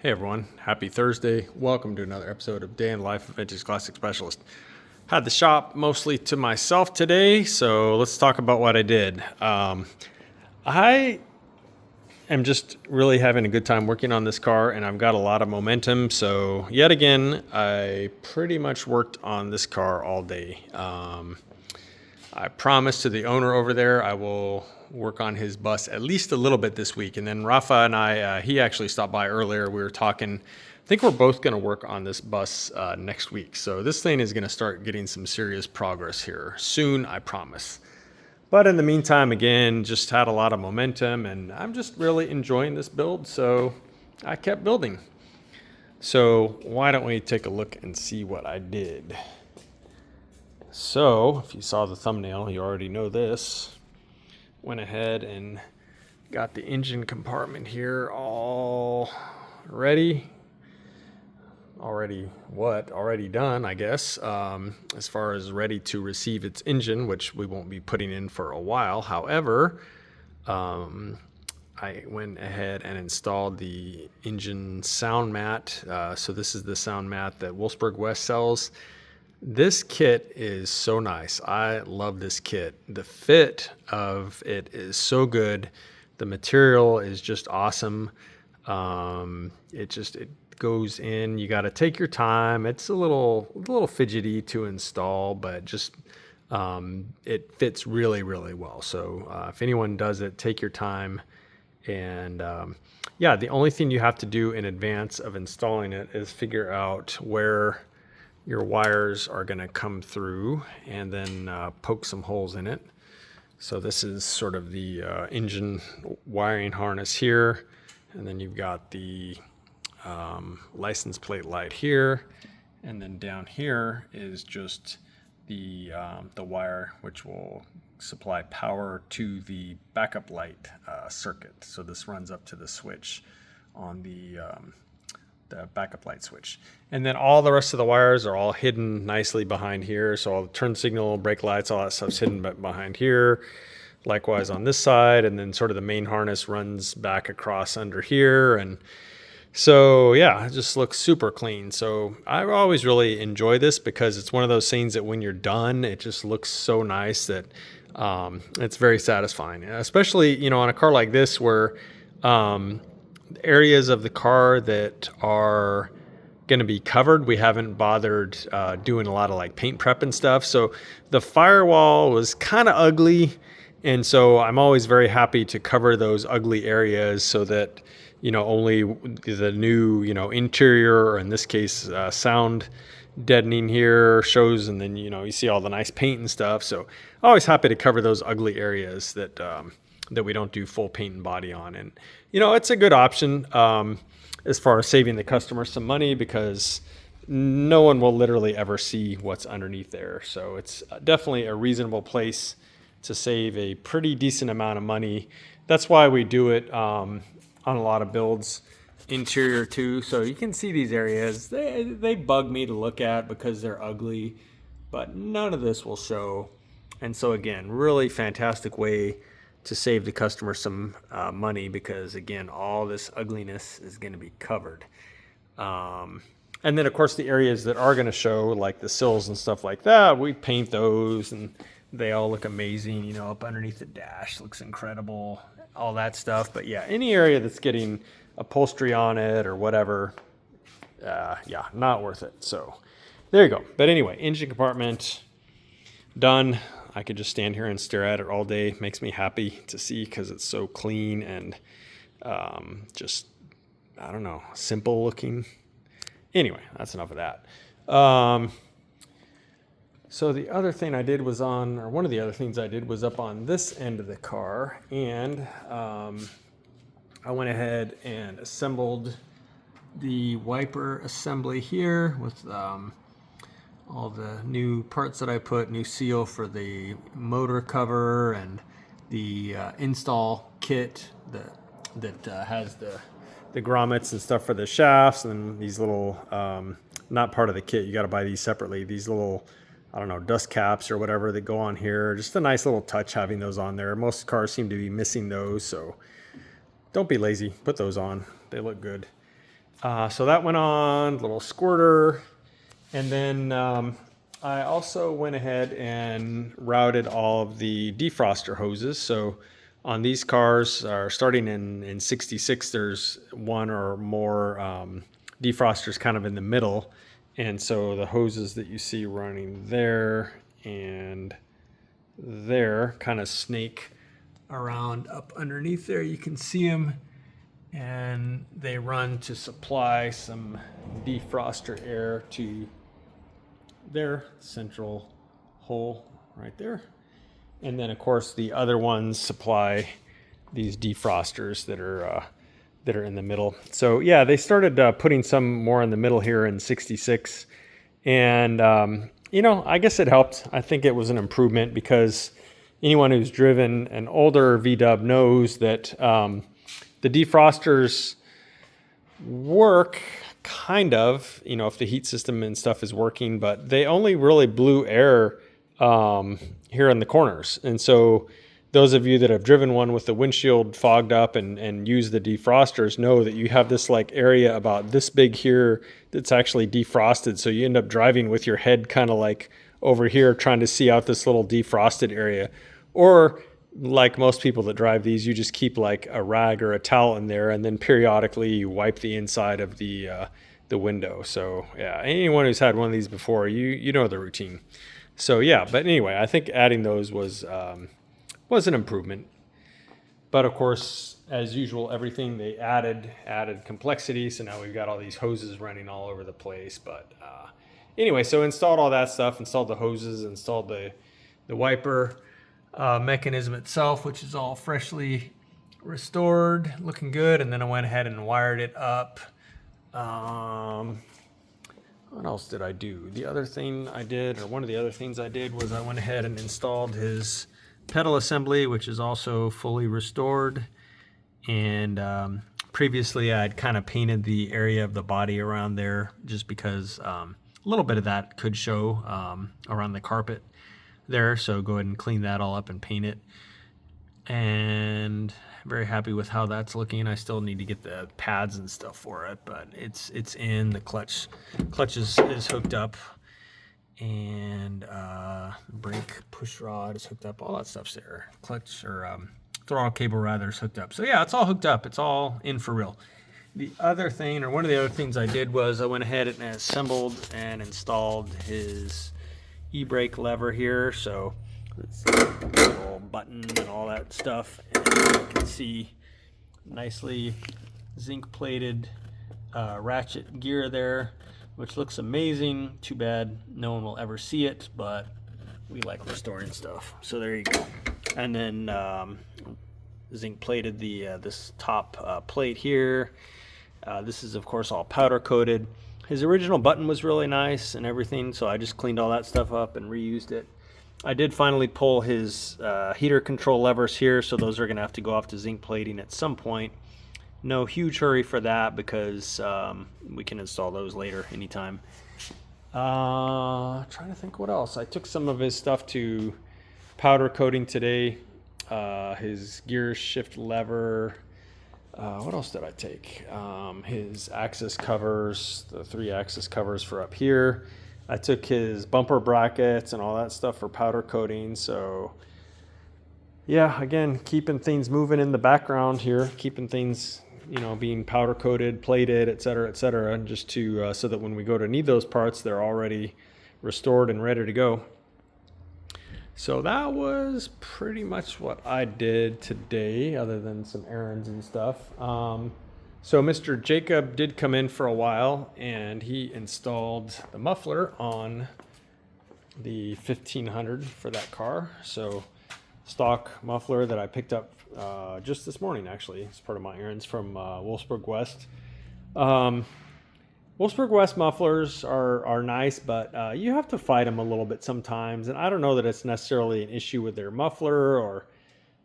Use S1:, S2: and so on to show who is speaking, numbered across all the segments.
S1: Hey everyone, happy Thursday. Welcome to another episode of Day in the Life of Vintage Classic Specialist. Had the shop mostly to myself today, so let's talk about what I did. I am just really having a good time working on this car, and I've got a lot of momentum. So yet again, I pretty much worked on this car all day. I promised to the owner over there I will work on his bus at least a little bit this week. And then Rafa and I, he actually stopped by earlier. We were talking. I think we're both going to work on this bus next week. So this thing is going to start getting some serious progress here soon, I promise. But in the meantime, again, just had a lot of momentum and I'm just really enjoying this build. So I kept building. So why don't we take a look and see what I did? So, if you saw the thumbnail, you already know this. Went ahead and got the engine compartment here all ready. Already done, I guess, as far as ready to receive its engine, which we won't be putting in for a while. However, I went ahead and installed the engine sound mat. So this is the sound mat that Wolfsburg West sells. This kit is so nice. I love this kit. The fit of it is so good. The material is just awesome. It goes in. You got to take your time. It's a little fidgety to install, but just it fits really, really well. So if anyone does it, take your time. And yeah, the only thing you have to do in advance of installing it is figure out where your wires are going to come through and then poke some holes in it. So this is sort of the engine wiring harness here. And then you've got the license plate light here. And then down here is just the wire which will supply power to the backup light circuit. So this runs up to the switch on the backup light switch. And then all the rest of the wires are all hidden nicely behind here. So all the turn signal, brake lights, all that stuff's hidden behind here. Likewise on this side. And then sort of the main harness runs back across under here. And so, yeah, it just looks super clean. So I always really enjoy this because it's one of those things that when you're done, it just looks so nice that it's very satisfying. Especially, on a car like this where areas of the car that are going to be covered, we haven't bothered doing a lot of like paint prep and stuff. So the firewall was kind of ugly, and so I'm always very happy to cover those ugly areas so that only the new interior, or in this case sound deadening here shows, and then you see all the nice paint and stuff. So always happy to cover those ugly areas that we don't do full paint and body on. And it's a good option as far as saving the customer some money, because no one will literally ever see what's underneath there. So it's definitely a reasonable place to save a pretty decent amount of money. That's why we do it on a lot of builds, interior too. So you can see these areas, they bug me to look at because they're ugly, but none of this will show. And so again, really fantastic way to save the customer some money, because again, all this ugliness is going to be covered. And then of course the areas that are going to show, like the sills and stuff like that, we paint those and they all look amazing. Up underneath the dash looks incredible, all that stuff. But yeah, any area that's getting upholstery on it or whatever, yeah, not worth it. So there you go. But anyway, engine compartment done. I could just stand here and stare at it all day. Makes me happy to see because it's so clean and just, I don't know, simple looking. Anyway, that's enough of that. So the other thing I did was one of the other things I did was up on this end of the car. And I went ahead and assembled the wiper assembly here with all the new parts that I put, new seal for the motor cover, and the install kit that has the grommets and stuff for the shafts, and these little, not part of the kit, you got to buy these separately, these little, I don't know, dust caps or whatever that go on here. Just a nice little touch having those on there. Most cars seem to be missing those, so don't be lazy, put those on, they look good. So that went on, little squirter. And then I also went ahead and routed all of the defroster hoses. So on these cars, starting in 66, there's one or more defrosters kind of in the middle. And so the hoses that you see running there and there kind of snake around up underneath there. You can see them, and they run to supply some defroster air to their central hole right there. And then of course the other ones supply these defrosters that are in the middle. So yeah, they started putting some more in the middle here in 66. And I guess it helped. I think it was an improvement because anyone who's driven an older VW knows that the defrosters work kind of, if the heat system and stuff is working, but they only really blew air here in the corners. And so those of you that have driven one with the windshield fogged up and use the defrosters know that you have this like area about this big here that's actually defrosted. So you end up driving with your head kind of like over here trying to see out this little defrosted area. Or like most people that drive these, you just keep like a rag or a towel in there, and then periodically you wipe the inside of the window. So yeah, anyone who's had one of these before, you know the routine. So yeah, but anyway, I think adding those was an improvement. But of course, as usual, everything they added complexity. So now we've got all these hoses running all over the place. But anyway, so installed all that stuff, installed the hoses, installed the wiper mechanism itself, which is all freshly restored, looking good. And then I went ahead and wired it up. What else did I do? The other thing I did, or one of the other things I did, was I went ahead and installed his pedal assembly, which is also fully restored. And previously I'd kind of painted the area of the body around there just because a little bit of that could show around the carpet there. So go ahead and clean that all up and paint it. And very happy with how that's looking. I still need to get the pads and stuff for it, but it's in. The clutch is hooked up, and brake push rod is hooked up. All that stuff's there. Clutch or throttle cable rather is hooked up. So yeah, it's all hooked up. It's all in for real. The other thing, or one of the other things I did, was I went ahead and assembled and installed his ebrake lever here. So it's a little button and all that stuff, and you can see nicely zinc plated ratchet gear there, which looks amazing. Too bad no one will ever see it, but we like restoring stuff. So there you go. And then zinc plated this top plate here. This is of course all powder coated. His original button was really nice and everything, so I just cleaned all that stuff up and reused it. I did finally pull his heater control levers here, so those are going to have to go off to zinc plating at some point. No huge hurry for that because we can install those later anytime. Trying to think what else. I took some of his stuff to powder coating today. His gear shift lever. What else did I take? His axis covers, the 3-axis covers for up here. I took his bumper brackets and all that stuff for powder coating. So yeah, again, keeping things moving in the background here, keeping things, being powder coated, plated, et cetera, just to so that when we go to need those parts, they're already restored and ready to go. So that was pretty much what I did today, other than some errands and stuff. So Mr. Jacob did come in for a while, and he installed the muffler on the 1500 for that car. So stock muffler that I picked up just this morning, actually. It's part of my errands from Wolfsburg West. Wolfsburg West mufflers are nice, but you have to fight them a little bit sometimes. And I don't know that it's necessarily an issue with their muffler, or,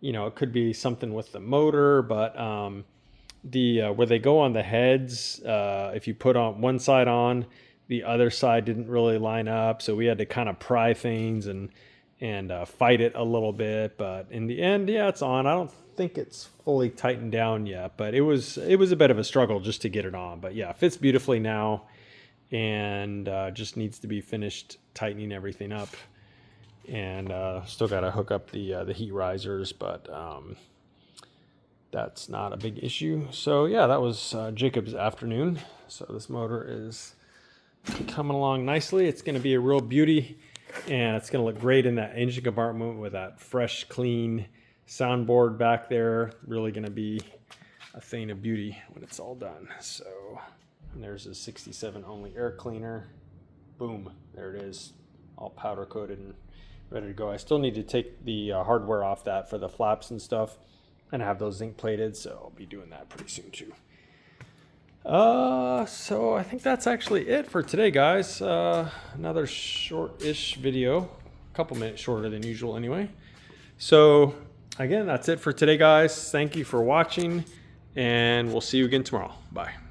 S1: it could be something with the motor, but where they go on the heads, if you put on one side on, the other side didn't really line up. So we had to kind of pry things and and fight it a little bit. But in the end, yeah, it's on. I don't think it's fully tightened down yet, but it was a bit of a struggle just to get it on. But yeah, it fits beautifully now, and just needs to be finished tightening everything up. And still got to hook up the heat risers, but that's not a big issue. So yeah, that was Jacob's afternoon. So this motor is coming along nicely. It's going to be a real beauty, and it's going to look great in that engine compartment with that fresh, clean soundboard back there. Really going to be a thing of beauty when it's all done. So there's a 67 only air cleaner. Boom, there it is, all powder coated and ready to go. I still need to take the hardware off that for the flaps and stuff, and I have those zinc plated, so I'll be doing that pretty soon too. So I think that's actually it for today, guys. Another short-ish video, a couple minutes shorter than usual anyway. So again, that's it for today, guys. Thank you for watching, and we'll see you again tomorrow. Bye.